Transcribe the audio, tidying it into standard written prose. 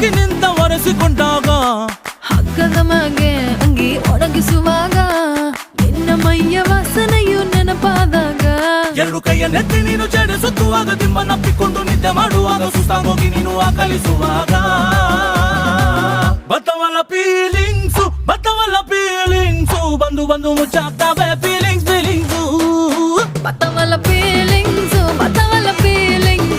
ಎದುರಾಗಿ ನಿಂತ ಒರೆಸಿಕೊಂಡಾಗ ಹಗ್ಗದ ಮಗೆ ಅಂಗಿ ಒಣಗಿಸುವಾಗ ನಿನ್ನ ಮೈಯ ವಾಸನೆಯು ನೆನಪಾದಾಗ ಎರಡು ಕೈಯ ನೆತ್ತಿ ನೀನು ಜಡಿಸುತ್ತುವಾಗ ದಿಮ್ಮನಪ್ಪಿಕೊಂಡು ನಿದ್ದೆ ಮಾಡುವಾಗ ಸುಸ್ತಾಗೋಗಿ ನೀನು ಆಕಲಿಸುವಾಗ ಬತ್ತವಲ್ಲ ಫೀಲಿಂಗ್ಸು ಬಂದು ಬಂದು ಮುಚ್ಚಾಗ್ತವೆ ಫೀಲಿಂಗ್ಸ್